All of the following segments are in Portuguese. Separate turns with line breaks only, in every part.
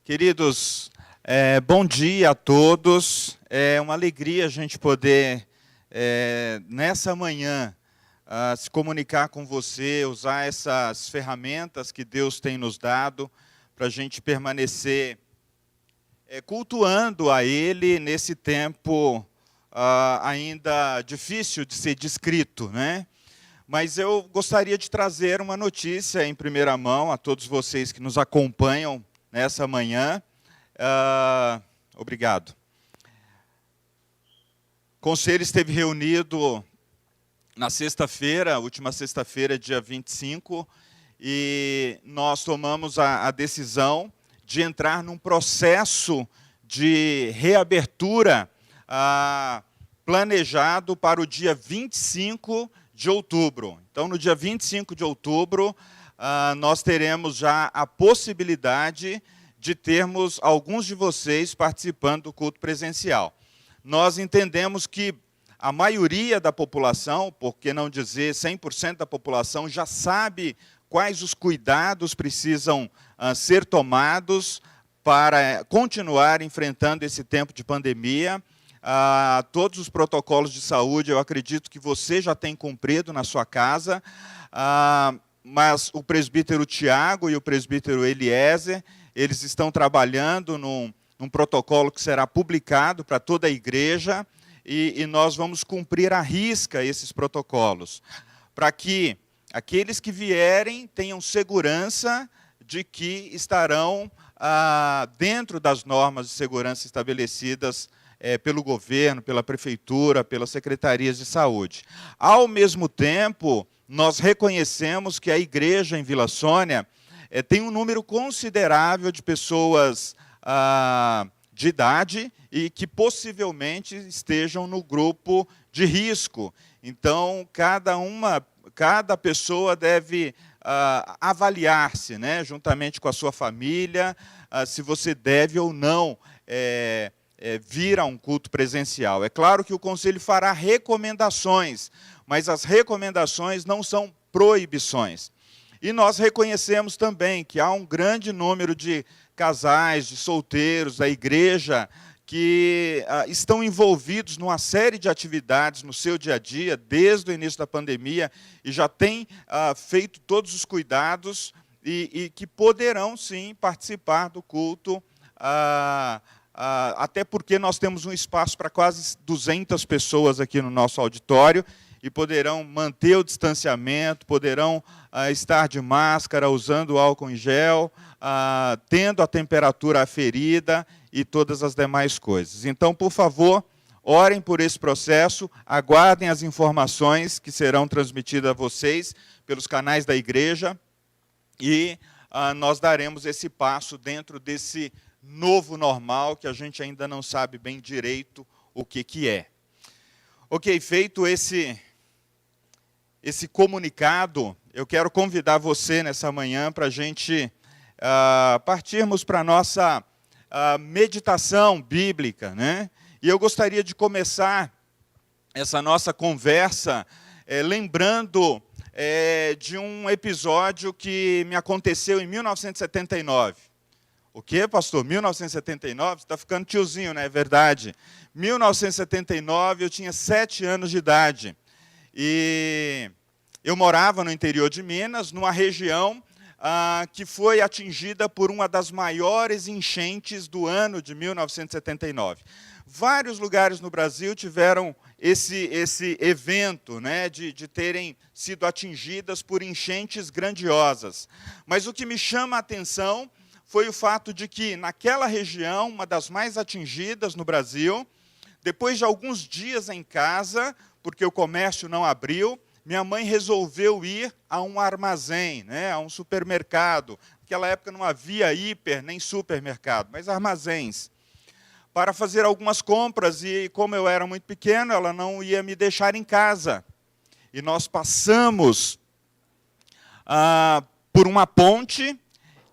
Queridos, bom dia a todos. É uma alegria a gente poder, nessa manhã, se comunicar com você, usar essas ferramentas que Deus tem nos dado para a gente permanecer cultuando a Ele nesse tempo ainda difícil de ser descrito, né? Mas eu gostaria de trazer uma notícia em primeira mão a todos vocês que nos acompanham nessa manhã. Obrigado. O conselho esteve reunido na sexta-feira, última sexta-feira, dia 25, e nós tomamos a decisão de entrar num processo de reabertura planejado para o dia 25 de outubro. Então, no dia 25 de outubro, nós teremos já a possibilidade de termos alguns de vocês participando do culto presencial. Nós entendemos que a maioria da população, por que não dizer 100% da população, já sabe quais os cuidados precisam ser tomados para continuar enfrentando esse tempo de pandemia. Todos os protocolos de saúde, eu acredito que você já tem cumprido na sua casa, mas o presbítero Tiago e o presbítero Eliezer, eles estão trabalhando num protocolo que será publicado para toda a igreja, e nós vamos cumprir à risca esses protocolos, para que aqueles que vierem tenham segurança de que estarão dentro das normas de segurança estabelecidas pelo governo, pela prefeitura, pelas secretarias de saúde. Ao mesmo tempo, nós reconhecemos que a igreja em Vila Sônia tem um número considerável de pessoas de idade e que possivelmente estejam no grupo de risco. Então, cada pessoa deve avaliar-se, né, juntamente com a sua família, se você deve ou não vir a um culto presencial. É claro que o Conselho fará recomendações, mas as recomendações não são proibições. E nós reconhecemos também que há um grande número de casais, de solteiros da igreja, que estão envolvidos numa série de atividades no seu dia a dia, desde o início da pandemia, e já têm feito todos os cuidados, e que poderão, sim, participar do culto, até porque nós temos um espaço para quase 200 pessoas aqui no nosso auditório, e poderão manter o distanciamento, poderão estar de máscara, usando álcool em gel, tendo a temperatura aferida e todas as demais coisas. Então, por favor, orem por esse processo, aguardem as informações que serão transmitidas a vocês pelos canais da igreja, e nós daremos esse passo dentro desse novo normal, que a gente ainda não sabe bem direito o que é. Ok, feito esse comunicado, eu quero convidar você nessa manhã para a gente partirmos para a nossa meditação bíblica, né? E eu gostaria de começar essa nossa conversa lembrando de um episódio que me aconteceu em 1979. O quê, pastor? 1979? Você está ficando tiozinho, não é verdade? 1979, eu tinha 7 anos de idade. E eu morava no interior de Minas, numa região que foi atingida por uma das maiores enchentes do ano de 1979. Vários lugares no Brasil tiveram esse evento, né, de terem sido atingidas por enchentes grandiosas. Mas o que me chama a atenção foi o fato de que, naquela região, uma das mais atingidas no Brasil, depois de alguns dias em casa, porque o comércio não abriu, minha mãe resolveu ir a um armazém, né, a um supermercado. Naquela época não havia hiper nem supermercado, mas armazéns, para fazer algumas compras. E como eu era muito pequeno, ela não ia me deixar em casa. E nós passamos por uma ponte,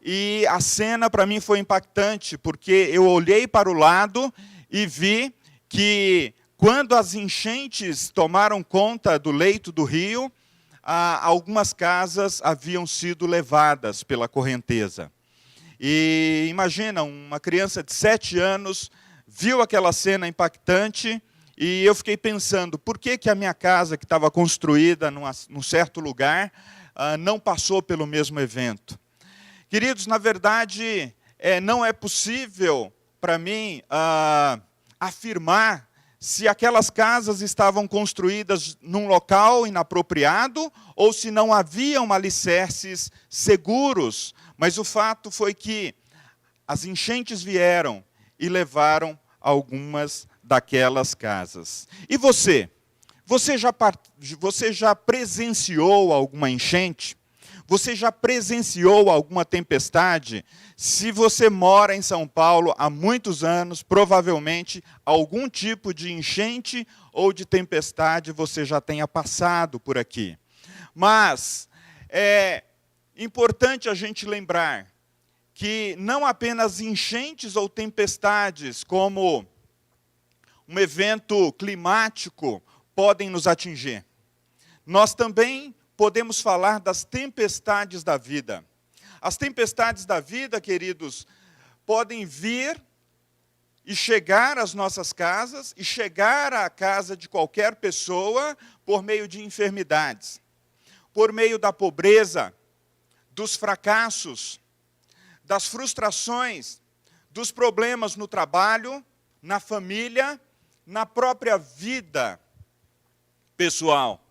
e a cena para mim foi impactante, porque eu olhei para o lado e vi que, quando as enchentes tomaram conta do leito do rio, algumas casas haviam sido levadas pela correnteza. E imagina, uma criança de 7 anos viu aquela cena impactante e eu fiquei pensando, por que a minha casa, que estava construída num certo lugar, não passou pelo mesmo evento? Queridos, na verdade, não é possível para mim afirmar se aquelas casas estavam construídas num local inapropriado ou se não haviam alicerces seguros. Mas o fato foi que as enchentes vieram e levaram algumas daquelas casas. E você? Você já presenciou alguma enchente? Você já presenciou alguma tempestade? Se você mora em São Paulo há muitos anos, provavelmente algum tipo de enchente ou de tempestade você já tenha passado por aqui. Mas é importante a gente lembrar que não apenas enchentes ou tempestades, como um evento climático, podem nos atingir. Nós também podemos falar das tempestades da vida. As tempestades da vida, queridos, podem vir e chegar às nossas casas, e chegar à casa de qualquer pessoa por meio de enfermidades, por meio da pobreza, dos fracassos, das frustrações, dos problemas no trabalho, na família, na própria vida pessoal.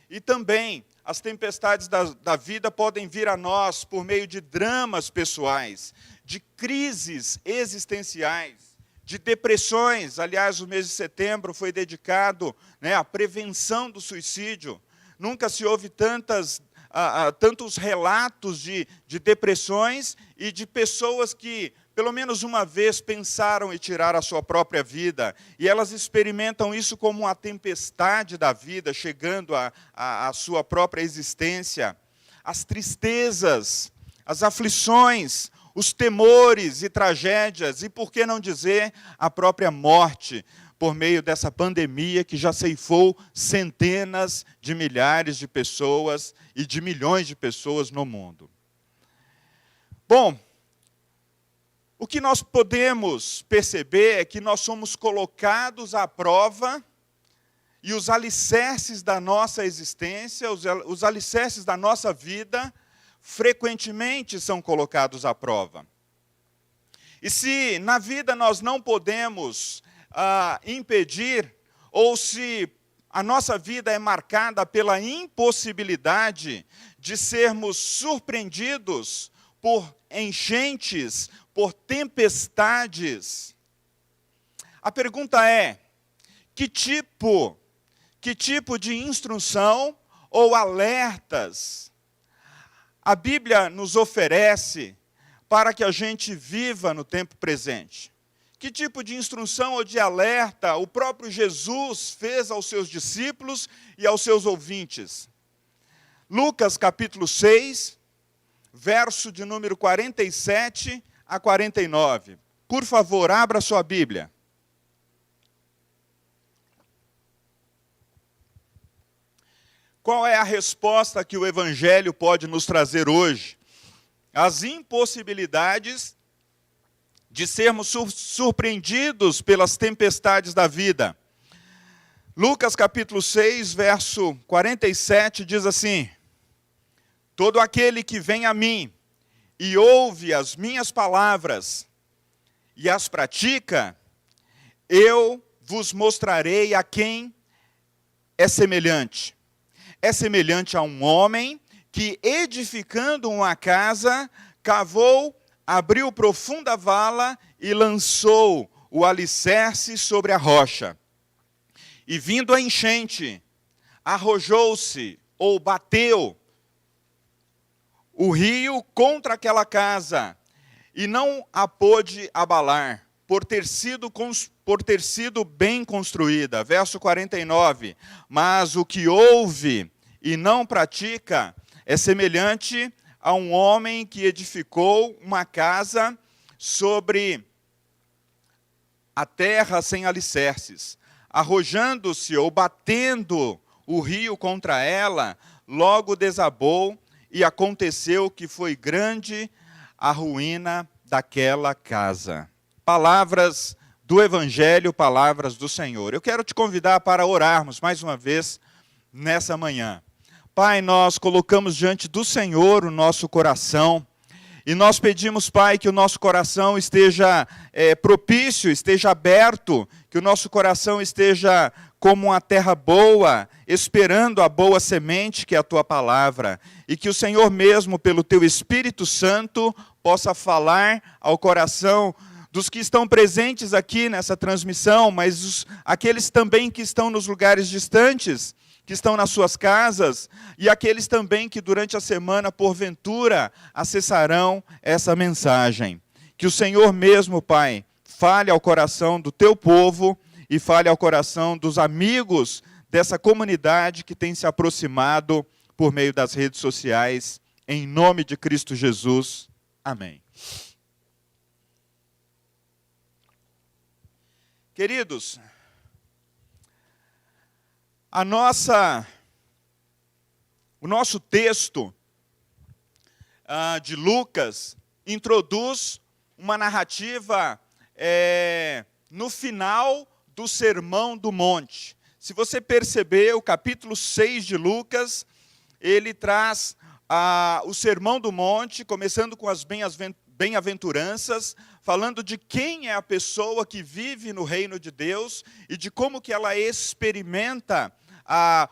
E também as tempestades da vida podem vir a nós por meio de dramas pessoais, de crises existenciais, de depressões. Aliás, o mês de setembro foi dedicado, à prevenção do suicídio. Nunca se houve tantos relatos de depressões e de pessoas que, pelo menos uma vez, pensaram em tirar a sua própria vida. E elas experimentam isso como uma tempestade da vida, chegando à sua própria existência. As tristezas, as aflições, os temores e tragédias, e por que não dizer a própria morte, por meio dessa pandemia que já ceifou centenas de milhares de pessoas e de milhões de pessoas no mundo. Bom, o que nós podemos perceber é que nós somos colocados à prova e os alicerces da nossa existência, os alicerces da nossa vida, frequentemente são colocados à prova. E se na vida nós não podemos impedir, ou se a nossa vida é marcada pela impossibilidade de sermos surpreendidos por enchentes, por tempestades, a pergunta é, que tipo de instrução ou alertas a Bíblia nos oferece para que a gente viva no tempo presente? Que tipo de instrução ou de alerta o próprio Jesus fez aos seus discípulos e aos seus ouvintes? Lucas capítulo 6, verso de número 47 a 49. Por favor, abra sua Bíblia. Qual é a resposta que o Evangelho pode nos trazer hoje? As impossibilidades de sermos surpreendidos pelas tempestades da vida. Lucas capítulo 6, verso 47 diz assim: todo aquele que vem a mim e ouve as minhas palavras e as pratica, eu vos mostrarei a quem é semelhante. É semelhante a um homem que, edificando uma casa, cavou, abriu profunda vala e lançou o alicerce sobre a rocha. E vindo a enchente, arrojou-se ou bateu o rio contra aquela casa, e não a pôde abalar, por ter sido bem construída. Verso 49, mas o que ouve e não pratica é semelhante a um homem que edificou uma casa sobre a terra sem alicerces. Arrojando-se ou batendo o rio contra ela, logo desabou, e aconteceu que foi grande a ruína daquela casa. Palavras do Evangelho, palavras do Senhor. Eu quero te convidar para orarmos mais uma vez nessa manhã. Pai, nós colocamos diante do Senhor o nosso coração e nós pedimos, Pai, que o nosso coração esteja propício, esteja aberto, que o nosso coração esteja como uma terra boa, esperando a boa semente que é a Tua palavra, e que o Senhor mesmo, pelo Teu Espírito Santo, possa falar ao coração dos que estão presentes aqui nessa transmissão, mas aqueles também que estão nos lugares distantes, que estão nas suas casas, e aqueles também que durante a semana, porventura, acessarão essa mensagem. Que o Senhor mesmo, Pai, fale ao coração do Teu povo e fale ao coração dos amigos dessa comunidade que tem se aproximado por meio das redes sociais, em nome de Cristo Jesus. Amém. Queridos, o nosso texto de Lucas introduz uma narrativa no final do Sermão do Monte. Se você perceber, o capítulo 6 de Lucas, ele traz o Sermão do Monte, começando com as bem-aventuranças, falando de quem é a pessoa que vive no reino de Deus e de como que ela experimenta a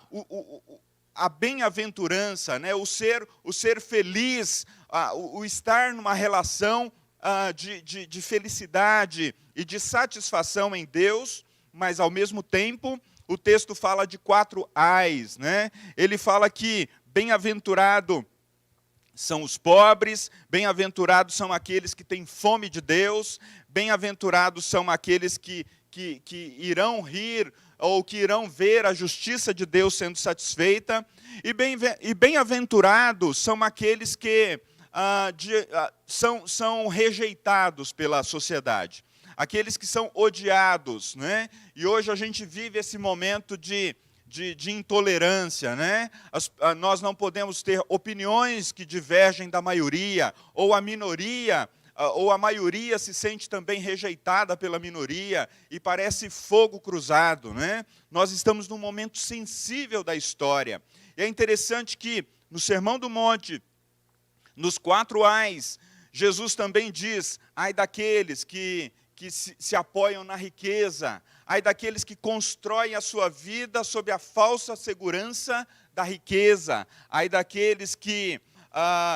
bem-aventurança, né? o ser feliz, o estar numa relação de felicidade e de satisfação em Deus, mas ao mesmo tempo o texto fala de 4 ais, né? Ele fala que bem-aventurado são os pobres, bem-aventurados são aqueles que têm fome de Deus, bem-aventurados são aqueles que irão rir ou que irão ver a justiça de Deus sendo satisfeita, e bem-aventurados são aqueles que são rejeitados pela sociedade, aqueles que são odiados, né? E hoje a gente vive esse momento de intolerância, né? Nós não podemos ter opiniões que divergem da maioria, ou a minoria, ou a maioria se sente também rejeitada pela minoria, e parece fogo cruzado, né? Nós estamos num momento sensível da história. E é interessante que no Sermão do Monte, nos 4 ais, Jesus também diz, ai daqueles que se apoiam na riqueza, ai daqueles que constroem a sua vida sob a falsa segurança da riqueza, ai daqueles que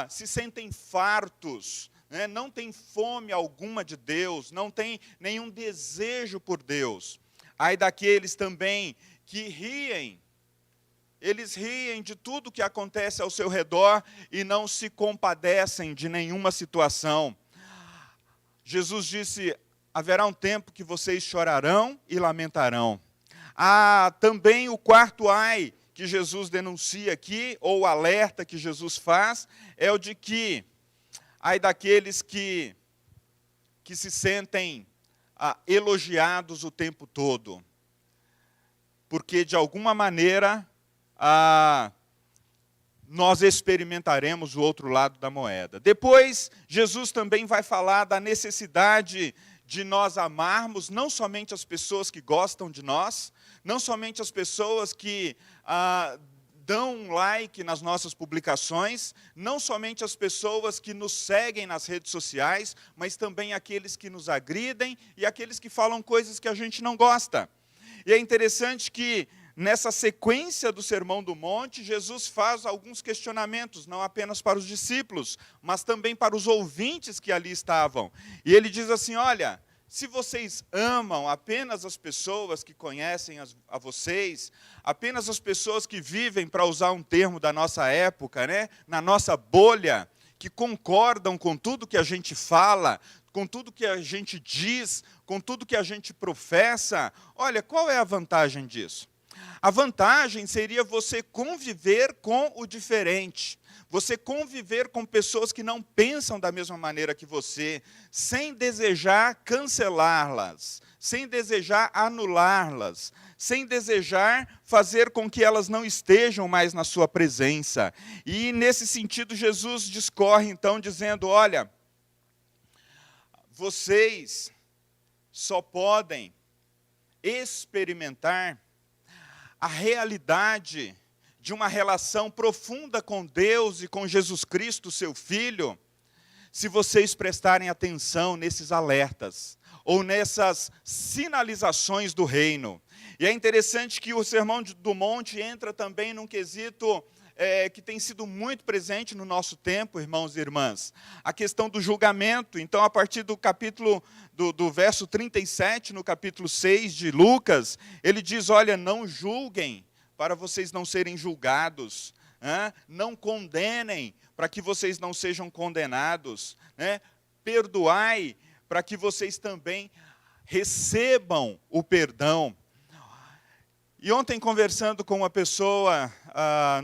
se sentem fartos, né? Não têm fome alguma de Deus, não têm nenhum desejo por Deus, ai daqueles também que riem, eles riem de tudo que acontece ao seu redor e não se compadecem de nenhuma situação. Jesus disse, haverá um tempo que vocês chorarão e lamentarão. Também o 4 ai que Jesus denuncia aqui, ou o alerta que Jesus faz, é o de que, ai daqueles que se sentem elogiados o tempo todo, porque de alguma maneira nós experimentaremos o outro lado da moeda. Depois, Jesus também vai falar da necessidade de nós amarmos não somente as pessoas que gostam de nós, não somente as pessoas que dão um like nas nossas publicações, não somente as pessoas que nos seguem nas redes sociais, mas também aqueles que nos agridem e aqueles que falam coisas que a gente não gosta. E é interessante que nessa sequência do Sermão do Monte, Jesus faz alguns questionamentos, não apenas para os discípulos, mas também para os ouvintes que ali estavam. E ele diz assim, olha, se vocês amam apenas as pessoas que conhecem a vocês, apenas as pessoas que vivem, para usar um termo da nossa época, né, na nossa bolha, que concordam com tudo que a gente fala, com tudo que a gente diz, com tudo que a gente professa, olha, qual é a vantagem disso? A vantagem seria você conviver com o diferente, você conviver com pessoas que não pensam da mesma maneira que você, sem desejar cancelá-las, sem desejar anulá-las, sem desejar fazer com que elas não estejam mais na sua presença. E nesse sentido Jesus discorre então dizendo, olha, vocês só podem experimentar a realidade de uma relação profunda com Deus e com Jesus Cristo, seu Filho, se vocês prestarem atenção nesses alertas, ou nessas sinalizações do reino. E é interessante que o Sermão do Monte entra também num quesito que tem sido muito presente no nosso tempo, irmãos e irmãs. A questão do julgamento. Então, a partir do capítulo, do verso 37, no capítulo 6 de Lucas, ele diz, olha, não julguem para vocês não serem julgados, não condenem para que vocês não sejam condenados, perdoai para que vocês também recebam o perdão. E ontem, conversando com uma pessoa,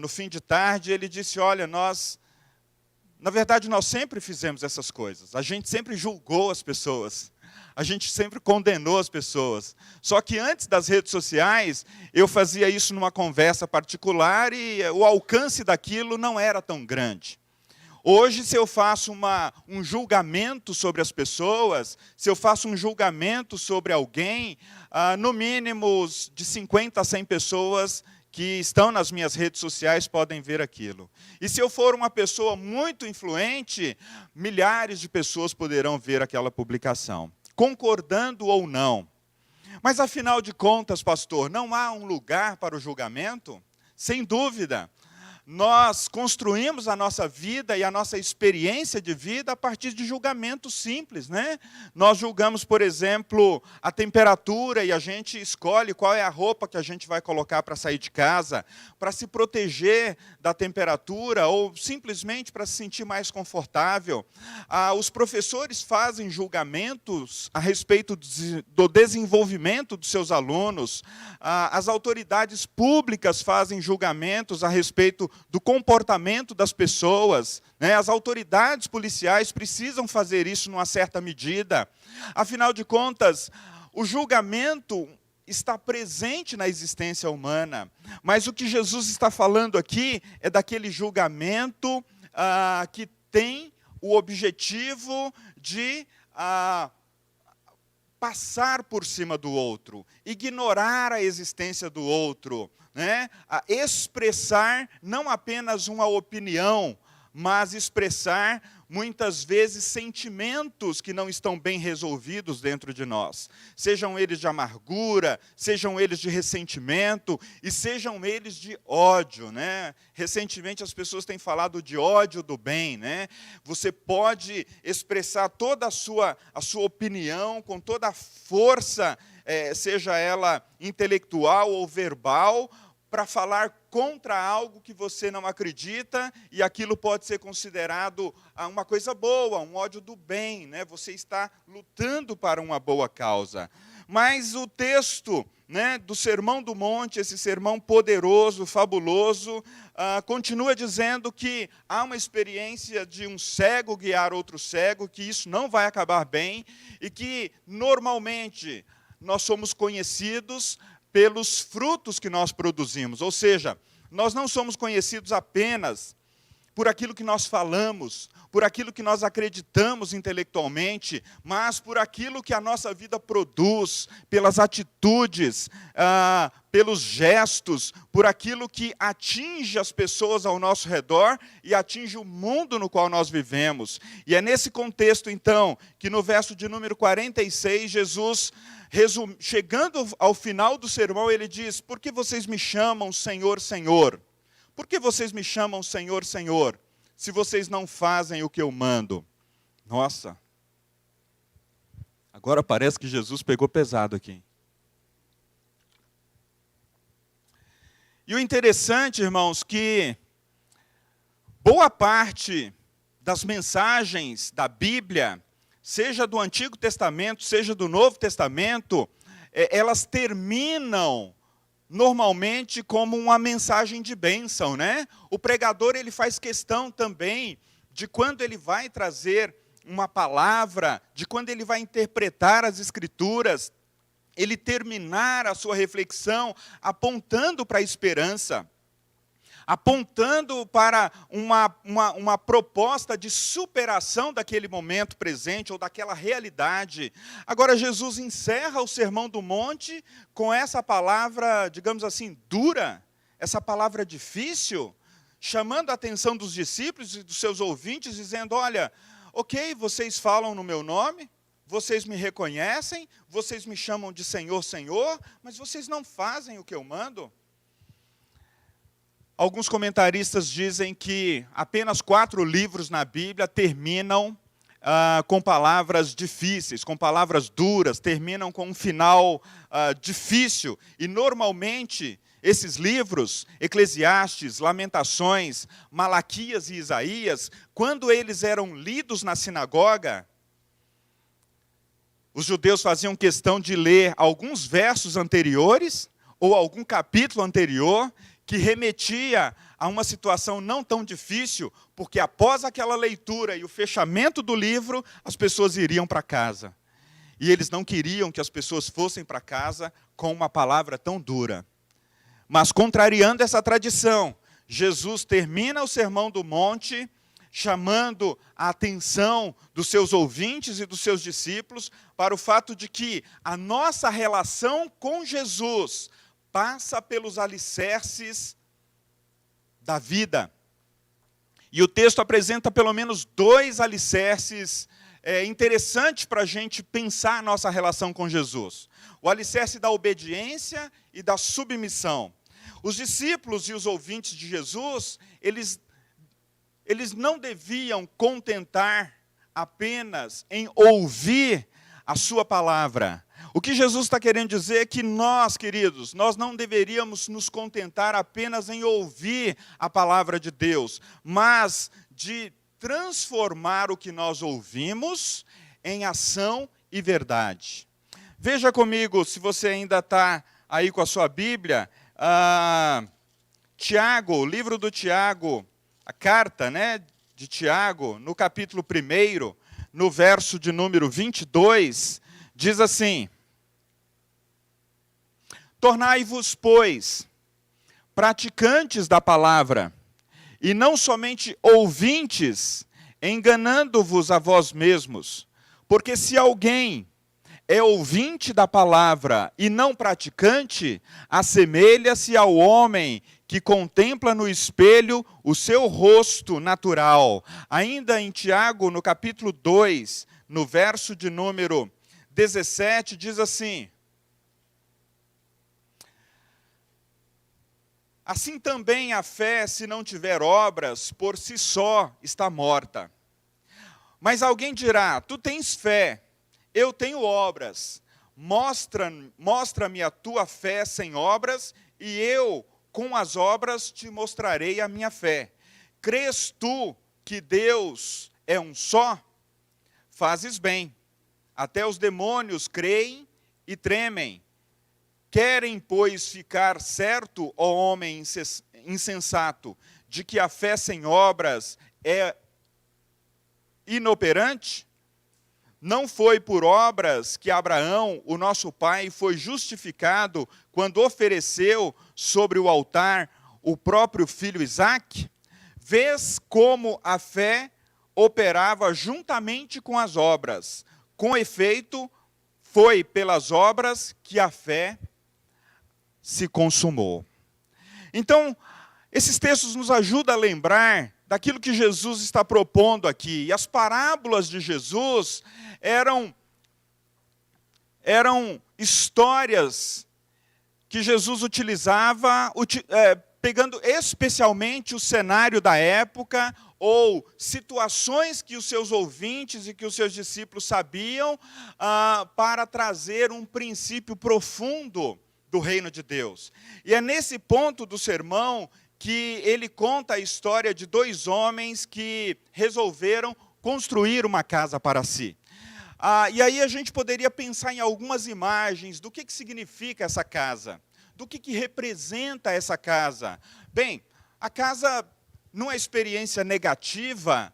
no fim de tarde, ele disse, olha, na verdade, nós sempre fizemos essas coisas. A gente sempre julgou as pessoas. A gente sempre condenou as pessoas. Só que antes das redes sociais, eu fazia isso numa conversa particular e o alcance daquilo não era tão grande. Hoje, se eu faço um julgamento sobre as pessoas, se eu faço um julgamento sobre alguém, no mínimo de 50 a 100 pessoas que estão nas minhas redes sociais podem ver aquilo. E se eu for uma pessoa muito influente, milhares de pessoas poderão ver aquela publicação, concordando ou não. Mas, afinal de contas, pastor, não há um lugar para o julgamento? Sem dúvida. Nós construímos a nossa vida e a nossa experiência de vida a partir de julgamentos simples, né? Nós julgamos, por exemplo, a temperatura e a gente escolhe qual é a roupa que a gente vai colocar para sair de casa, para se proteger da temperatura ou simplesmente para se sentir mais confortável. Os professores fazem julgamentos a respeito do desenvolvimento dos seus alunos. As autoridades públicas fazem julgamentos a respeito do comportamento das pessoas, As autoridades policiais precisam fazer isso numa certa medida. Afinal de contas, o julgamento está presente na existência humana, mas o que Jesus está falando aqui é daquele julgamento que tem o objetivo de passar por cima do outro, ignorar a existência do outro, a expressar não apenas uma opinião, mas expressar muitas vezes sentimentos que não estão bem resolvidos dentro de nós. Sejam eles de amargura, sejam eles de ressentimento e sejam eles de ódio, Recentemente as pessoas têm falado de ódio do bem, Você pode expressar toda a sua opinião com toda a força, seja ela intelectual ou verbal, para falar contra algo que você não acredita, e aquilo pode ser considerado uma coisa boa, um ódio do bem, Você está lutando para uma boa causa. Mas o texto do Sermão do Monte, esse sermão poderoso, fabuloso, continua dizendo que há uma experiência de um cego guiar outro cego, que isso não vai acabar bem, e que, normalmente, nós somos conhecidos pelos frutos que nós produzimos. Ou seja, nós não somos conhecidos apenas por aquilo que nós falamos, por aquilo que nós acreditamos intelectualmente, mas por aquilo que a nossa vida produz, pelas atitudes, pelos gestos, por aquilo que atinge as pessoas ao nosso redor e atinge o mundo no qual nós vivemos. E é nesse contexto, então, que no verso de número 46, Jesus, chegando ao final do sermão, ele diz, por que vocês me chamam Senhor, Senhor? Por que vocês me chamam Senhor, Senhor, se vocês não fazem o que eu mando? Nossa, agora parece que Jesus pegou pesado aqui. E o interessante, irmãos, que boa parte das mensagens da Bíblia, seja do Antigo Testamento, seja do Novo Testamento, elas terminam normalmente como uma mensagem de bênção, O pregador, ele faz questão também de quando ele vai trazer uma palavra, de quando ele vai interpretar as Escrituras, ele terminar a sua reflexão apontando para a esperança. apontando para uma proposta de superação daquele momento presente ou daquela realidade. Agora, Jesus encerra o Sermão do Monte com essa palavra, digamos assim, dura, essa palavra difícil, chamando a atenção dos discípulos e dos seus ouvintes, dizendo: olha, ok, vocês falam no meu nome, vocês me reconhecem, vocês me chamam de Senhor, Senhor, mas vocês não fazem o que eu mando. Alguns comentaristas dizem que apenas 4 livros na Bíblia terminam com palavras difíceis, com palavras duras, terminam com um final difícil. E, normalmente, esses livros, Eclesiastes, Lamentações, Malaquias e Isaías, quando eles eram lidos na sinagoga, os judeus faziam questão de ler alguns versos anteriores ou algum capítulo anterior que remetia a uma situação não tão difícil, porque após aquela leitura e o fechamento do livro, as pessoas iriam para casa. E eles não queriam que as pessoas fossem para casa com uma palavra tão dura. Mas, contrariando essa tradição, Jesus termina o Sermão do Monte, chamando a atenção dos seus ouvintes e dos seus discípulos para o fato de que a nossa relação com Jesus passa pelos alicerces da vida. E o texto apresenta pelo menos 2 alicerces interessantes para a gente pensar a nossa relação com Jesus. O alicerce da obediência e da submissão. Os discípulos e os ouvintes de Jesus, eles não deviam contentar apenas em ouvir a sua palavra. O que Jesus está querendo dizer é que nós, queridos, nós não deveríamos nos contentar apenas em ouvir a palavra de Deus, mas de transformar o que nós ouvimos em ação e verdade. Veja comigo, se você ainda está aí com a sua Bíblia, Tiago, o livro do Tiago, a carta, de Tiago, no capítulo 1, no verso de número 22, diz assim: tornai-vos, pois, praticantes da palavra, e não somente ouvintes, enganando-vos a vós mesmos. Porque se alguém é ouvinte da palavra e não praticante, assemelha-se ao homem que contempla no espelho o seu rosto natural. Ainda em Tiago, no capítulo 2, no verso de número 17, diz assim: assim também a fé, se não tiver obras, por si só está morta. Mas alguém dirá: tu tens fé, eu tenho obras. Mostra-me a tua fé sem obras, e eu, com as obras, te mostrarei a minha fé. Crês tu que Deus é um só? Fazes bem. Até os demônios creem e tremem. Querem, pois, ficar certo, ó homem insensato, de que a fé sem obras é inoperante? Não foi por obras que Abraão, o nosso pai, foi justificado quando ofereceu sobre o altar o próprio filho Isaque? Vês como a fé operava juntamente com as obras. Com efeito, foi pelas obras que a fé se consumou. Então, esses textos nos ajudam a lembrar daquilo que Jesus está propondo aqui. E as parábolas de Jesus eram histórias que Jesus utilizava, pegando especialmente o cenário da época, ou situações que os seus ouvintes e que os seus discípulos sabiam, para trazer um princípio profundo do reino de Deus. E é nesse ponto do sermão que ele conta a história de 2 homens que resolveram construir uma casa para si. E aí a gente poderia pensar em algumas imagens do que significa essa casa, do que representa essa casa. Bem, a casa, numa experiência negativa,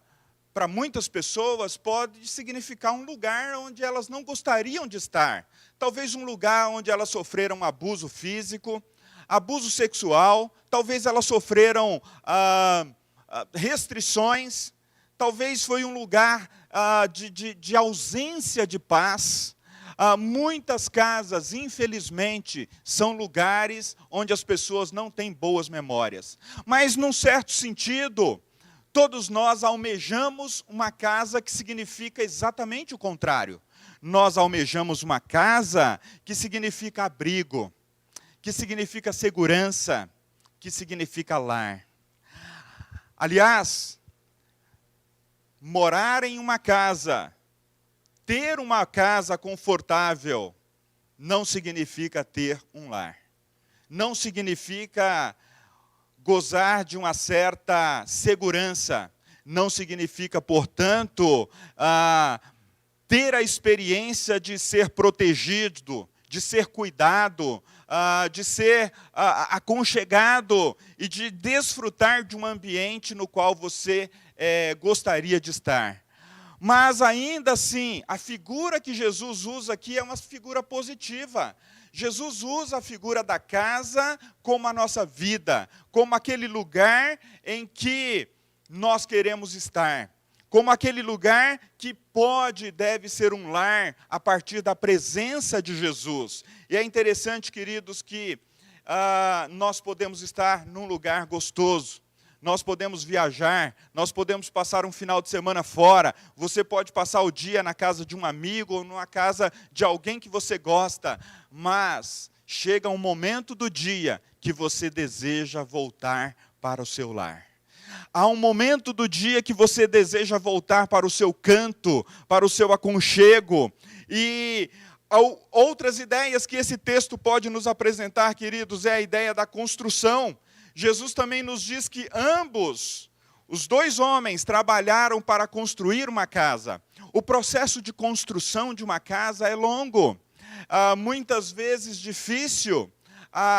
para muitas pessoas, pode significar um lugar onde elas não gostariam de estar. Talvez um lugar onde elas sofreram abuso físico, abuso sexual, talvez elas sofreram restrições, talvez foi um lugar de ausência de paz. Muitas casas, infelizmente, são lugares onde as pessoas não têm boas memórias. Mas, num certo sentido, todos nós almejamos uma casa que significa exatamente o contrário. Nós almejamos uma casa que significa abrigo, que significa segurança, que significa lar. Aliás, morar em uma casa, ter uma casa confortável, não significa ter um lar. Não significa gozar de uma certa segurança. Não significa, portanto, ter a experiência de ser protegido, de ser cuidado, de ser aconchegado e de desfrutar de um ambiente no qual você gostaria de estar. Mas, ainda assim, a figura que Jesus usa aqui é uma figura positiva. Jesus usa a figura da casa como a nossa vida, como aquele lugar em que nós queremos estar, como aquele lugar que pode e deve ser um lar a partir da presença de Jesus. E é interessante, queridos, que nós podemos estar num lugar gostoso, nós podemos viajar, nós podemos passar um final de semana fora, você pode passar o dia na casa de um amigo ou numa casa de alguém que você gosta, mas chega um momento do dia que você deseja voltar para o seu lar. Há um momento do dia que você deseja voltar para o seu canto, para o seu aconchego. E outras ideias que esse texto pode nos apresentar, queridos, é a ideia da construção. Jesus também nos diz que ambos, os dois homens, trabalharam para construir uma casa. O processo de construção de uma casa é longo, muitas vezes difícil,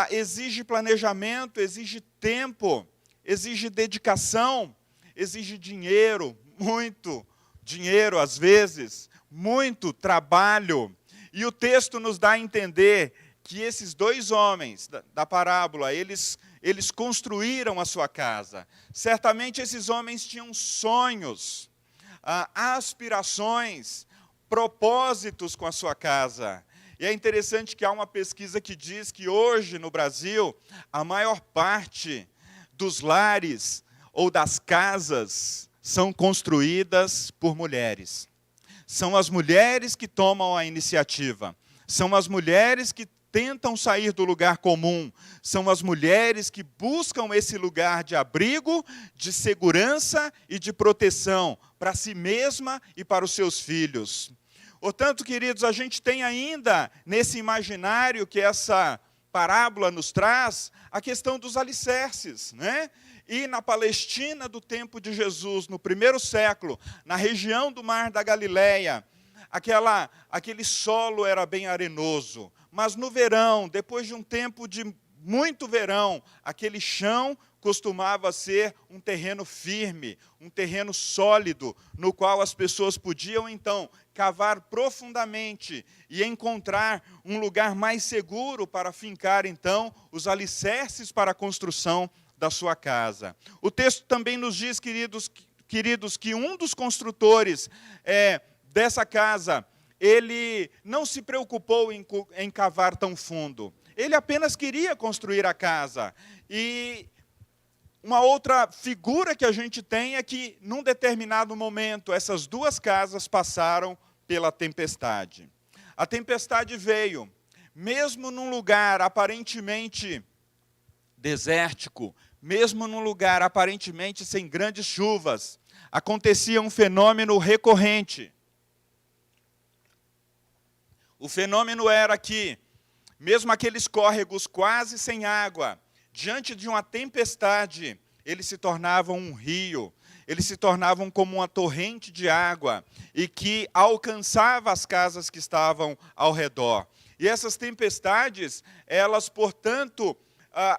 exige planejamento, exige tempo, exige dedicação, exige dinheiro, muito dinheiro às vezes, muito trabalho. E o texto nos dá a entender que esses dois homens da parábola, eles construíram a sua casa. Certamente esses homens tinham sonhos, aspirações, propósitos com a sua casa. E é interessante que há uma pesquisa que diz que hoje no Brasil, a maior parte dos lares ou das casas são construídas por mulheres. São as mulheres que tomam a iniciativa. São as mulheres que tentam sair do lugar comum. São as mulheres que buscam esse lugar de abrigo, de segurança e de proteção para si mesma e para os seus filhos. Portanto, queridos, a gente tem ainda nesse imaginário que essa parábola nos traz a questão dos alicerces, né? E na Palestina do tempo de Jesus, no primeiro século, na região do Mar da Galileia, aquele solo era bem arenoso. Mas no verão, depois de um tempo de muito verão, aquele chão costumava ser um terreno firme, um terreno sólido, no qual as pessoas podiam, então, cavar profundamente e encontrar um lugar mais seguro para fincar, então, os alicerces para a construção da sua casa. O texto também nos diz, queridos, que um dos construtores dessa casa, ele não se preocupou em cavar tão fundo. Ele apenas queria construir a casa. E uma outra figura que a gente tem é que, num determinado momento, essas duas casas passaram pela tempestade. A tempestade veio, mesmo num lugar aparentemente desértico, mesmo num lugar aparentemente sem grandes chuvas, acontecia um fenômeno recorrente. O fenômeno era que, mesmo aqueles córregos quase sem água, diante de uma tempestade, eles se tornavam um rio, eles se tornavam como uma torrente de água, e que alcançava as casas que estavam ao redor. E essas tempestades, elas, portanto,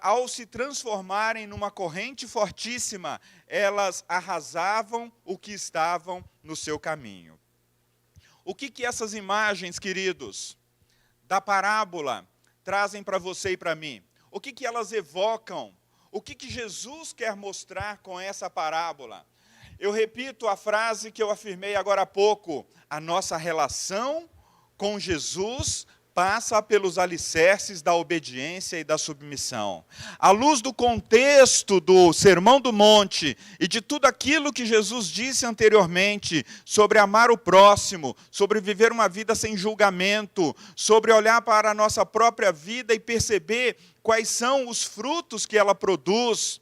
ao se transformarem numa corrente fortíssima, elas arrasavam o que estavam no seu caminho. O que essas imagens, queridos, da parábola trazem para você e para mim? O que elas evocam? O que Jesus quer mostrar com essa parábola? Eu repito a frase que eu afirmei agora há pouco: a nossa relação com Jesus passa pelos alicerces da obediência e da submissão. À luz do contexto do Sermão do Monte e de tudo aquilo que Jesus disse anteriormente sobre amar o próximo, sobre viver uma vida sem julgamento, sobre olhar para a nossa própria vida e perceber quais são os frutos que ela produz,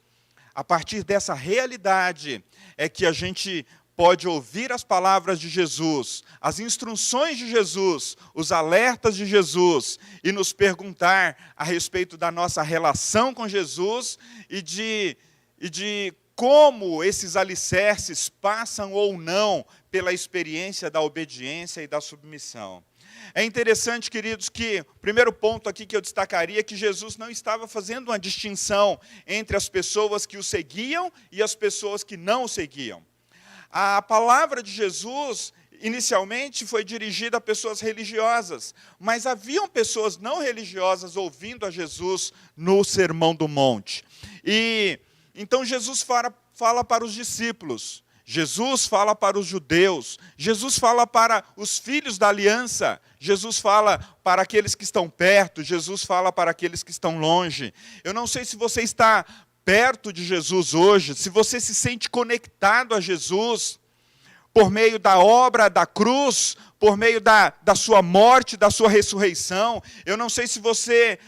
a partir dessa realidade é que a gente pode ouvir as palavras de Jesus, as instruções de Jesus, os alertas de Jesus e nos perguntar a respeito da nossa relação com Jesus e de como esses alicerces passam ou não pela experiência da obediência e da submissão. É interessante, queridos, que o primeiro ponto aqui que eu destacaria é que Jesus não estava fazendo uma distinção entre as pessoas que o seguiam e as pessoas que não o seguiam. A palavra de Jesus, inicialmente, foi dirigida a pessoas religiosas, mas haviam pessoas não religiosas ouvindo a Jesus no Sermão do Monte. E então Jesus fala para os discípulos, Jesus fala para os judeus, Jesus fala para os filhos da aliança, Jesus fala para aqueles que estão perto, Jesus fala para aqueles que estão longe. Eu não sei se você está perto de Jesus hoje, se você se sente conectado a Jesus, por meio da obra da cruz, por meio da sua morte, da sua ressurreição. Eu não sei se você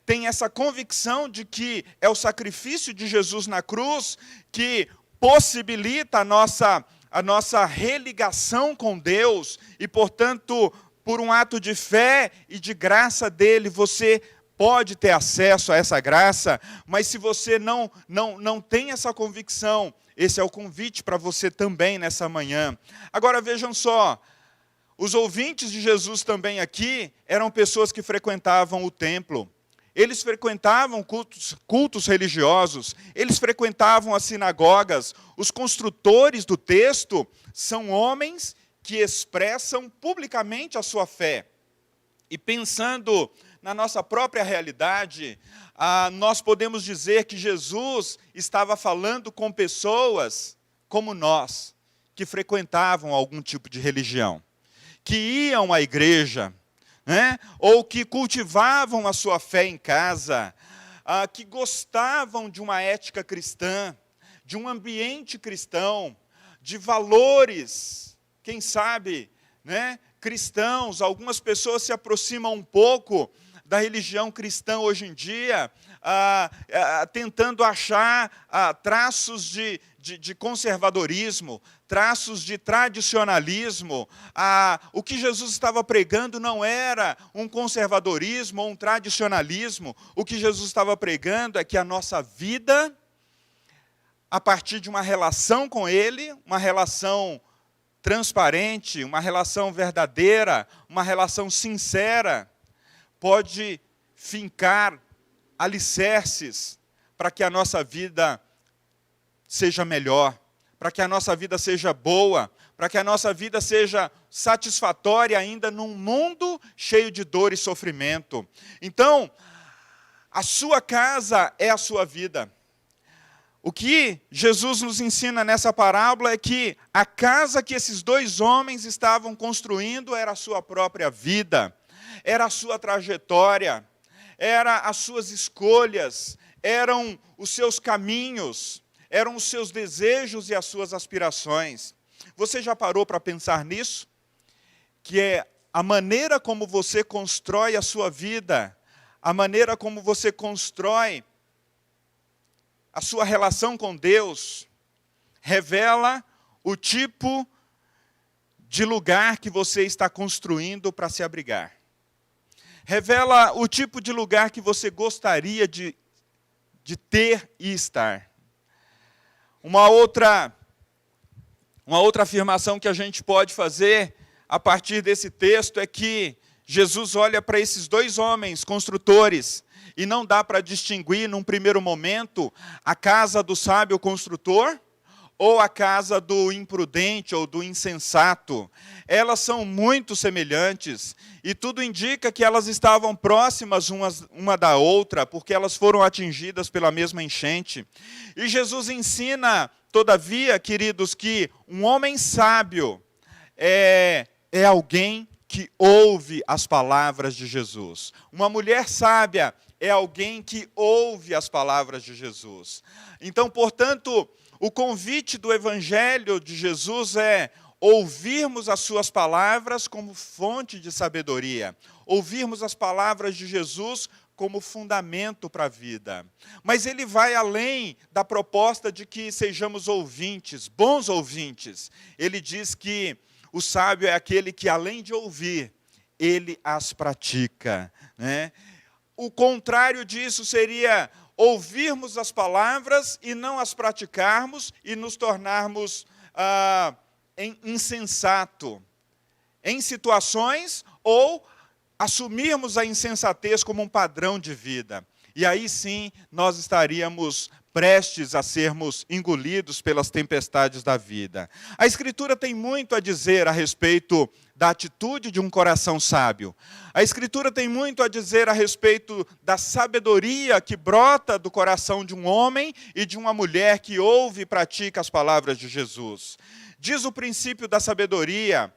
tem essa convicção de que é o sacrifício de Jesus na cruz que possibilita a nossa religação com Deus e, portanto, por um ato de fé e de graça dele, você pode ter acesso a essa graça, mas se você não tem essa convicção, esse é o convite para você também nessa manhã. Agora vejam só, os ouvintes de Jesus também aqui eram pessoas que frequentavam o templo. Eles frequentavam cultos religiosos, eles frequentavam as sinagogas. Os construtores do texto são homens que expressam publicamente a sua fé. E pensando na nossa própria realidade, nós podemos dizer que Jesus estava falando com pessoas como nós, que frequentavam algum tipo de religião, que iam à igreja, né? Ou que cultivavam a sua fé em casa, que gostavam de uma ética cristã, de um ambiente cristão, de valores, quem sabe, né, cristãos. Algumas pessoas se aproximam um pouco da religião cristã hoje em dia, tentando achar traços de conservadorismo, traços de tradicionalismo. O que Jesus estava pregando não era um conservadorismo ou um tradicionalismo. O que Jesus estava pregando é que a nossa vida, a partir de uma relação com Ele, uma relação transparente, uma relação verdadeira, uma relação sincera, pode fincar alicerces para que a nossa vida seja melhor, para que a nossa vida seja boa, para que a nossa vida seja satisfatória ainda num mundo cheio de dor e sofrimento. Então, a sua casa é a sua vida. O que Jesus nos ensina nessa parábola é que a casa que esses dois homens estavam construindo era a sua própria vida, era a sua trajetória, eram as suas escolhas, eram os seus caminhos, eram os seus desejos e as suas aspirações. Você já parou para pensar nisso? Que é a maneira como você constrói a sua vida, a maneira como você constrói a sua relação com Deus, revela o tipo de lugar que você está construindo para se abrigar. Revela o tipo de lugar que você gostaria de ter e estar. Uma outra afirmação que a gente pode fazer a partir desse texto é que Jesus olha para esses dois homens construtores e não dá para distinguir num primeiro momento a casa do sábio construtor ou a casa do imprudente ou do insensato. Elas são muito semelhantes, e tudo indica que elas estavam próximas uma da outra, porque elas foram atingidas pela mesma enchente. E Jesus ensina, todavia, queridos, que um homem sábio é alguém que ouve as palavras de Jesus. Uma mulher sábia é alguém que ouve as palavras de Jesus. Então, portanto, o convite do Evangelho de Jesus é ouvirmos as suas palavras como fonte de sabedoria, ouvirmos as palavras de Jesus como fundamento para a vida. Mas ele vai além da proposta de que sejamos ouvintes, bons ouvintes. Ele diz que o sábio é aquele que, além de ouvir, ele as pratica, né? O contrário disso seria ouvirmos as palavras e não as praticarmos e nos tornarmos insensato em situações ou assumirmos a insensatez como um padrão de vida. E aí sim nós estaríamos prestes a sermos engolidos pelas tempestades da vida. A Escritura tem muito a dizer a respeito da atitude de um coração sábio. A Escritura tem muito a dizer a respeito da sabedoria que brota do coração de um homem e de uma mulher que ouve e pratica as palavras de Jesus. Diz o princípio da sabedoria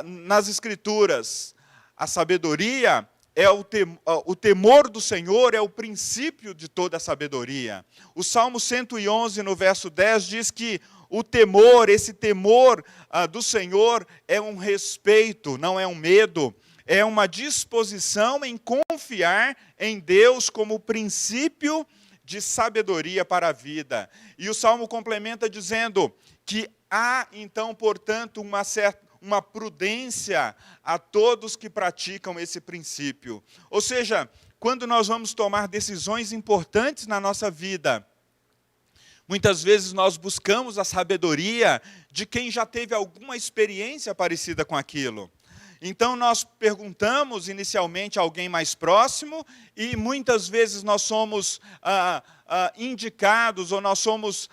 nas Escrituras. A sabedoria é o temor do Senhor, é o princípio de toda a sabedoria. O Salmo 111, no verso 10, diz que o temor, esse temor do Senhor é um respeito, não é um medo, é uma disposição em confiar em Deus como princípio de sabedoria para a vida. E o Salmo complementa dizendo que há, então, portanto, uma prudência a todos que praticam esse princípio. Ou seja, quando nós vamos tomar decisões importantes na nossa vida, muitas vezes nós buscamos a sabedoria de quem já teve alguma experiência parecida com aquilo. Então nós perguntamos inicialmente a alguém mais próximo e muitas vezes nós somos indicados ou nós somos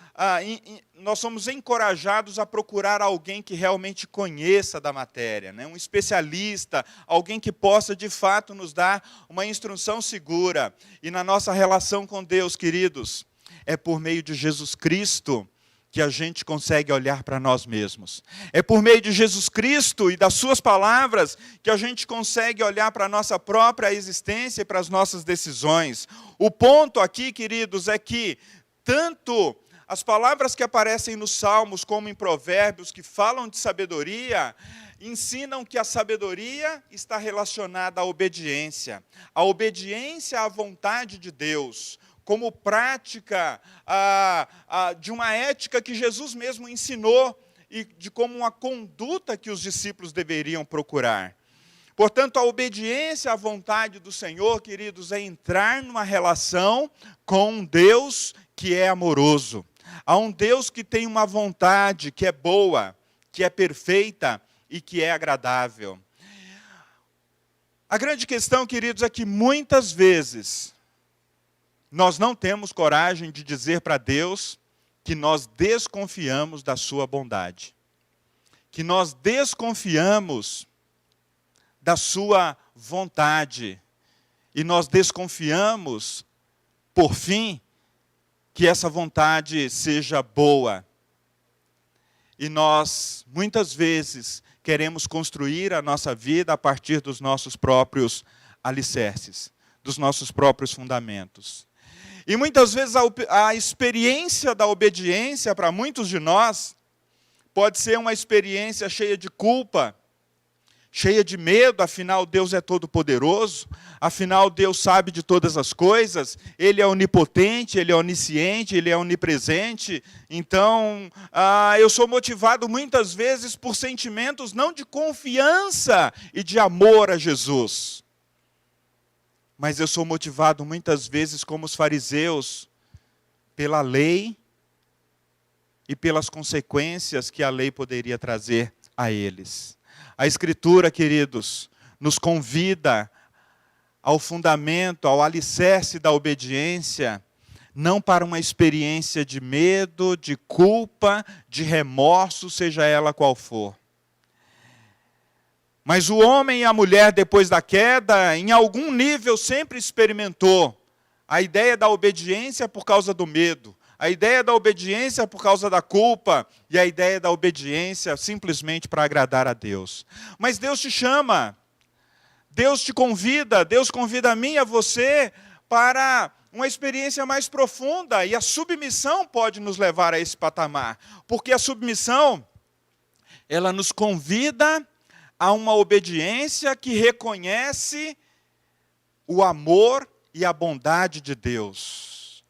encorajados a procurar alguém que realmente conheça da matéria, né? Um especialista, alguém que possa de fato nos dar uma instrução segura. E na nossa relação com Deus, queridos, é por meio de Jesus Cristo que a gente consegue olhar para nós mesmos. É por meio de Jesus Cristo e das suas palavras que a gente consegue olhar para a nossa própria existência e para as nossas decisões. O ponto aqui, queridos, é que tanto as palavras que aparecem nos Salmos como em Provérbios, que falam de sabedoria, ensinam que a sabedoria está relacionada à obediência à vontade de Deus, como prática de uma ética que Jesus mesmo ensinou e de como uma conduta que os discípulos deveriam procurar. Portanto, a obediência à vontade do Senhor, queridos, é entrar numa relação com um Deus que é amoroso, a um Deus que tem uma vontade que é boa, que é perfeita e que é agradável. A grande questão, queridos, é que muitas vezes nós não temos coragem de dizer para Deus que nós desconfiamos da sua bondade, que nós desconfiamos da sua vontade, e nós desconfiamos, por fim, que essa vontade seja boa. E nós, muitas vezes, queremos construir a nossa vida a partir dos nossos próprios alicerces, dos nossos próprios fundamentos. E muitas vezes a experiência da obediência, para muitos de nós, pode ser uma experiência cheia de culpa, cheia de medo, afinal Deus é todo-poderoso, afinal Deus sabe de todas as coisas, Ele é onipotente, Ele é onisciente, Ele é onipresente. Então, eu sou motivado muitas vezes por sentimentos não de confiança e de amor a Jesus, mas eu sou motivado muitas vezes, como os fariseus, pela lei e pelas consequências que a lei poderia trazer a eles. A Escritura, queridos, nos convida ao fundamento, ao alicerce da obediência, não para uma experiência de medo, de culpa, de remorso, seja ela qual for. Mas o homem e a mulher, depois da queda, em algum nível sempre experimentou a ideia da obediência por causa do medo, a ideia da obediência por causa da culpa e a ideia da obediência simplesmente para agradar a Deus. Mas Deus te chama, Deus te convida, Deus convida a mim e a você para uma experiência mais profunda, e a submissão pode nos levar a esse patamar, porque a submissão, ela nos convida a uma obediência que reconhece o amor e a bondade de Deus.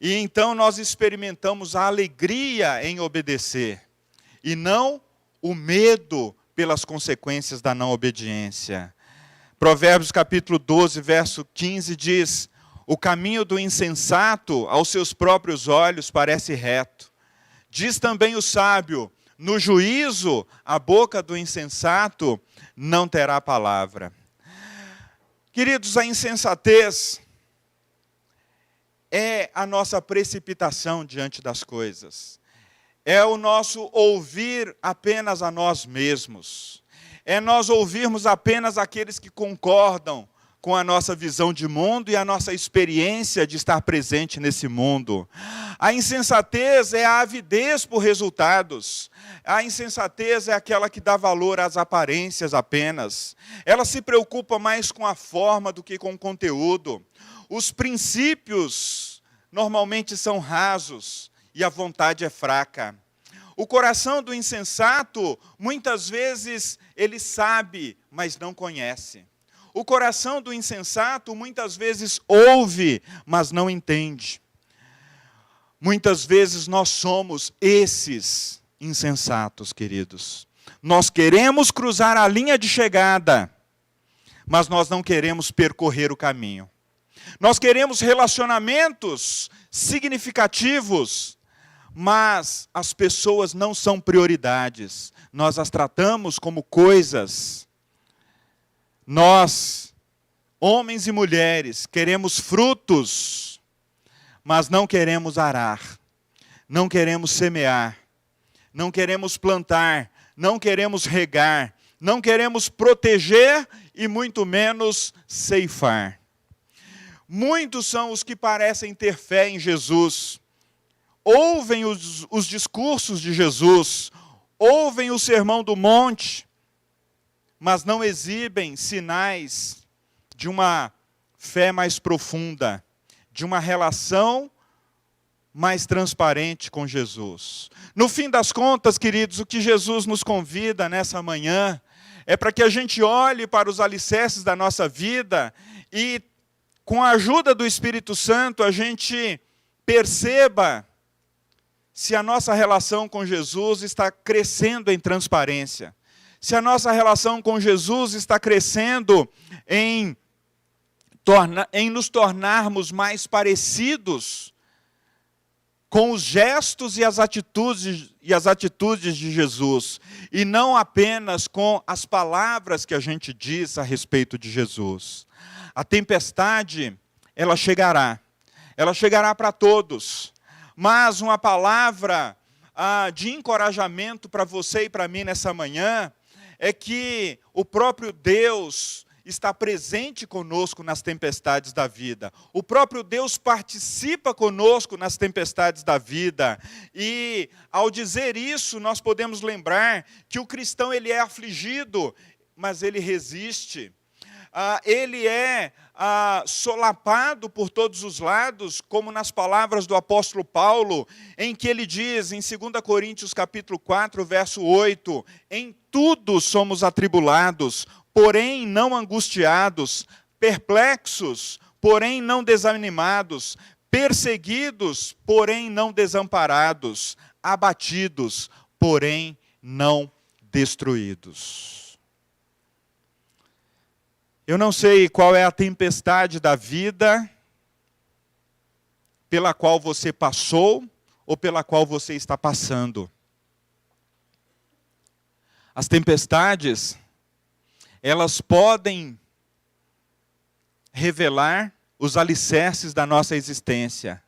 E então nós experimentamos a alegria em obedecer, e não o medo pelas consequências da não obediência. Provérbios capítulo 12, verso 15 diz: o caminho do insensato aos seus próprios olhos parece reto. Diz também o sábio: no juízo, a boca do insensato não terá palavra. Queridos, a insensatez é a nossa precipitação diante das coisas. É o nosso ouvir apenas a nós mesmos. É nós ouvirmos apenas aqueles que concordam com a nossa visão de mundo e a nossa experiência de estar presente nesse mundo. A insensatez é a avidez por resultados. A insensatez é aquela que dá valor às aparências apenas. Ela se preocupa mais com a forma do que com o conteúdo. Os princípios normalmente são rasos e a vontade é fraca. O coração do insensato, muitas vezes, ele sabe, mas não conhece. O coração do insensato muitas vezes ouve, mas não entende. Muitas vezes nós somos esses insensatos, queridos. Nós queremos cruzar a linha de chegada, mas nós não queremos percorrer o caminho. Nós queremos relacionamentos significativos, mas as pessoas não são prioridades. Nós as tratamos como coisas. Nós, homens e mulheres, queremos frutos, mas não queremos arar, não queremos semear, não queremos plantar, não queremos regar, não queremos proteger e muito menos ceifar. Muitos são os que parecem ter fé em Jesus, ouvem os discursos de Jesus, ouvem o Sermão do Monte, mas não exibem sinais de uma fé mais profunda, de uma relação mais transparente com Jesus. No fim das contas, queridos, o que Jesus nos convida nessa manhã é para que a gente olhe para os alicerces da nossa vida e, com a ajuda do Espírito Santo, a gente perceba se a nossa relação com Jesus está crescendo em transparência. Se a nossa relação com Jesus está crescendo em nos tornarmos mais parecidos com os gestos e as atitudes de Jesus, e não apenas com as palavras que a gente diz a respeito de Jesus. A tempestade, ela chegará para todos, mas uma palavra de encorajamento para você e para mim nessa manhã é que o próprio Deus está presente conosco nas tempestades da vida. O próprio Deus participa conosco nas tempestades da vida. E, ao dizer isso, nós podemos lembrar que o cristão ele é afligido, mas ele resiste. Ele é solapado por todos os lados, como nas palavras do apóstolo Paulo, em que ele diz, em 2 Coríntios capítulo 4, verso 8, em tudo somos atribulados, porém não angustiados, perplexos, porém não desanimados, perseguidos, porém não desamparados, abatidos, porém não destruídos. Eu não sei qual é a tempestade da vida pela qual você passou ou pela qual você está passando. As tempestades, elas podem revelar os alicerces da nossa existência.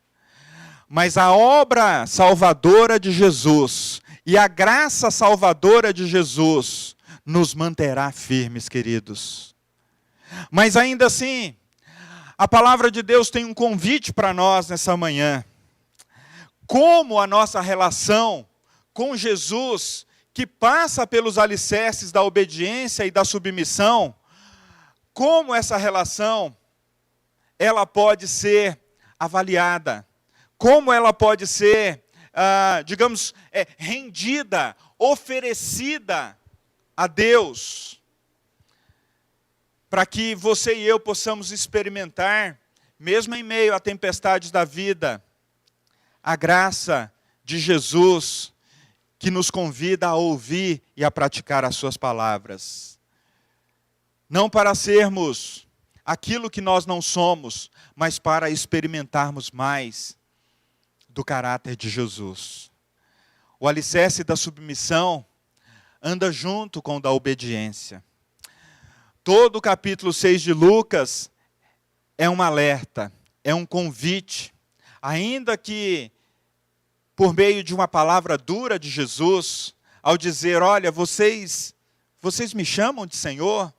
Mas a obra salvadora de Jesus e a graça salvadora de Jesus nos manterá firmes, queridos. Mas ainda assim, a palavra de Deus tem um convite para nós nessa manhã. Como a nossa relação com Jesus, que passa pelos alicerces da obediência e da submissão, como essa relação, ela pode ser avaliada, como ela pode ser, rendida, oferecida a Deus, para que você e eu possamos experimentar, mesmo em meio a tempestades da vida, a graça de Jesus, que nos convida a ouvir e a praticar as suas palavras. Não para sermos aquilo que nós não somos, mas para experimentarmos mais do caráter de Jesus. O alicerce da submissão anda junto com o da obediência. Todo o capítulo 6 de Lucas é um alerta, é um convite, ainda que por meio de uma palavra dura de Jesus, ao dizer, olha, vocês me chamam de Senhor,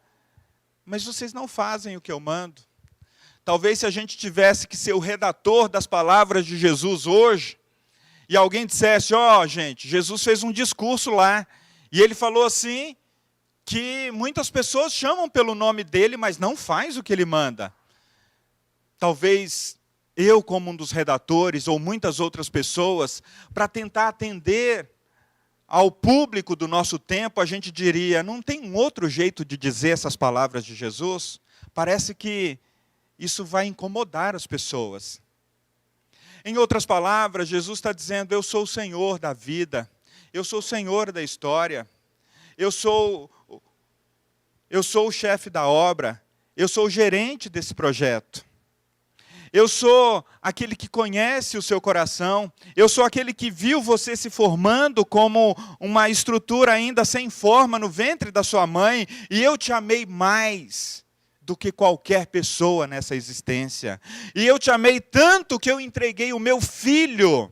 mas vocês não fazem o que eu mando. Talvez se a gente tivesse que ser o redator das palavras de Jesus hoje, e alguém dissesse, gente, Jesus fez um discurso lá, e ele falou assim, que muitas pessoas chamam pelo nome dele, mas não faz o que ele manda. Talvez eu, como um dos redatores, ou muitas outras pessoas, para tentar atender ao público do nosso tempo, a gente diria, não tem um outro jeito de dizer essas palavras de Jesus? Parece que isso vai incomodar as pessoas. Em outras palavras, Jesus está dizendo, eu sou o Senhor da vida, eu sou o Senhor da história, eu sou o chefe da obra, eu sou o gerente desse projeto. Eu sou aquele que conhece o seu coração, eu sou aquele que viu você se formando como uma estrutura ainda sem forma no ventre da sua mãe, e eu te amei mais do que qualquer pessoa nessa existência. E eu te amei tanto que eu entreguei o meu filho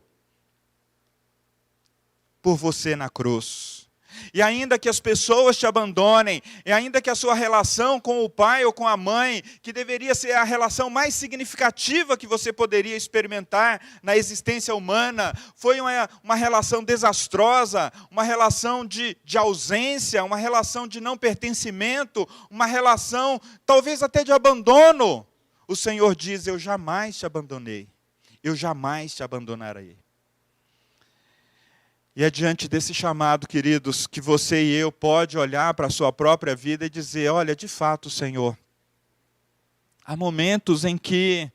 por você na cruz. E ainda que as pessoas te abandonem, e ainda que a sua relação com o pai ou com a mãe, que deveria ser a relação mais significativa que você poderia experimentar na existência humana, foi uma relação desastrosa, uma relação de ausência, uma relação de não pertencimento, uma relação talvez até de abandono. O Senhor diz, eu jamais te abandonei, eu jamais te abandonarei. E é diante desse chamado, queridos, que você e eu pode olhar para a sua própria vida e dizer, olha, de fato, Senhor, há momentos em que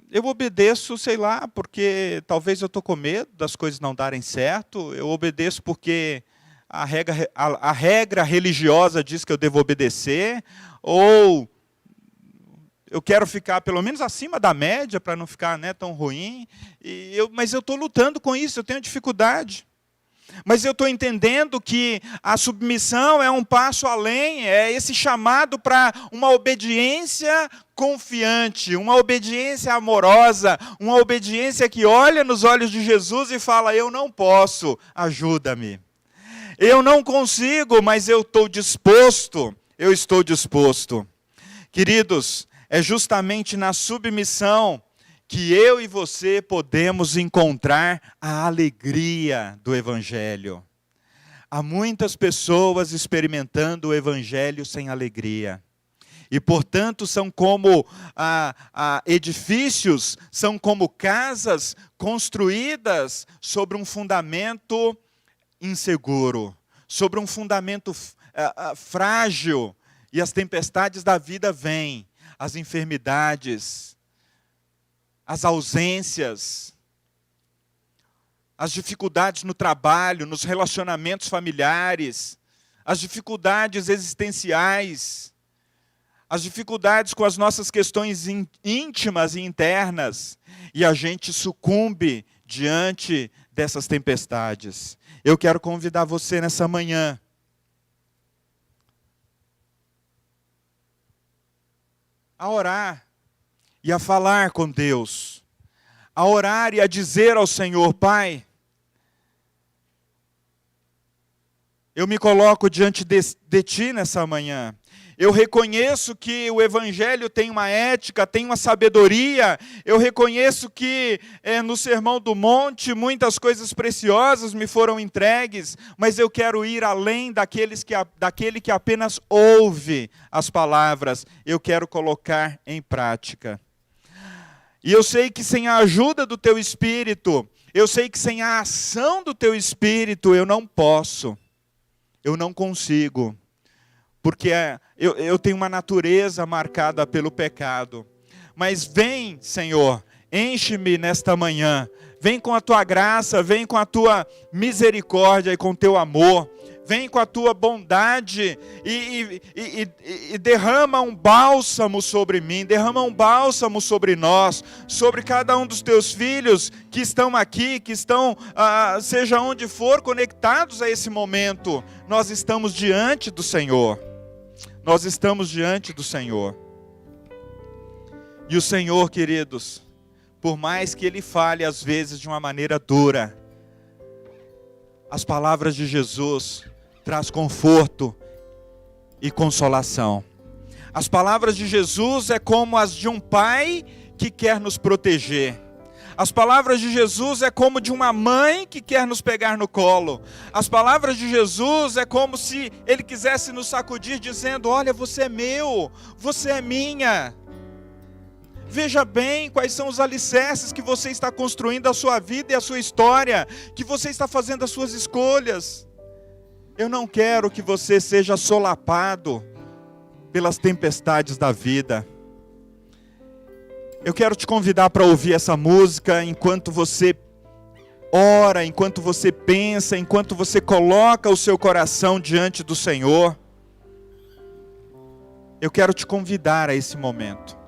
eu obedeço, sei lá, porque talvez eu estou com medo das coisas não darem certo, eu obedeço porque a regra religiosa diz que eu devo obedecer, ou eu quero ficar pelo menos acima da média para não ficar tão ruim. Mas eu estou lutando com isso, eu tenho dificuldade. Mas eu estou entendendo que a submissão é um passo além, é esse chamado para uma obediência confiante, uma obediência amorosa, uma obediência que olha nos olhos de Jesus e fala, eu não posso, ajuda-me. Eu não consigo, mas eu estou disposto, eu estou disposto. Queridos, é justamente na submissão que eu e você podemos encontrar a alegria do Evangelho. Há muitas pessoas experimentando o Evangelho sem alegria. E, portanto, são como edifícios, são como casas construídas sobre um fundamento inseguro, sobre um fundamento frágil. E as tempestades da vida vêm. As enfermidades, as ausências, as dificuldades no trabalho, nos relacionamentos familiares, as dificuldades existenciais, as dificuldades com as nossas questões íntimas e internas, e a gente sucumbe diante dessas tempestades. Eu quero convidar você nessa manhã a orar e a falar com Deus, a orar e a dizer ao Senhor: Pai, eu me coloco diante de Ti nessa manhã. Eu reconheço que o Evangelho tem uma ética, tem uma sabedoria. Eu reconheço que no Sermão do Monte muitas coisas preciosas me foram entregues, mas eu quero ir além daquele que apenas ouve as palavras. Eu quero colocar em prática. E eu sei que sem a ajuda do Teu Espírito, eu sei que sem a ação do Teu Espírito eu não posso, eu não consigo. Porque eu tenho uma natureza marcada pelo pecado. Mas vem, Senhor, enche-me nesta manhã. Vem com a Tua graça, vem com a Tua misericórdia e com o Teu amor. Vem com a Tua bondade e derrama um bálsamo sobre mim, derrama um bálsamo sobre nós, sobre cada um dos Teus filhos que estão aqui, que estão, seja onde for, conectados a esse momento. Nós estamos diante do Senhor. Nós estamos diante do Senhor. E o Senhor, queridos, por mais que Ele fale às vezes de uma maneira dura, as palavras de Jesus traz conforto e consolação. As palavras de Jesus é como as de um pai que quer nos proteger. As palavras de Jesus é como de uma mãe que quer nos pegar no colo. As palavras de Jesus é como se Ele quisesse nos sacudir dizendo: olha, você é meu, você é minha. Veja bem quais são os alicerces que você está construindo a sua vida e a sua história, que você está fazendo as suas escolhas. Eu não quero que você seja solapado pelas tempestades da vida. Eu quero te convidar para ouvir essa música enquanto você ora, enquanto você pensa, enquanto você coloca o seu coração diante do Senhor. Eu quero te convidar a esse momento.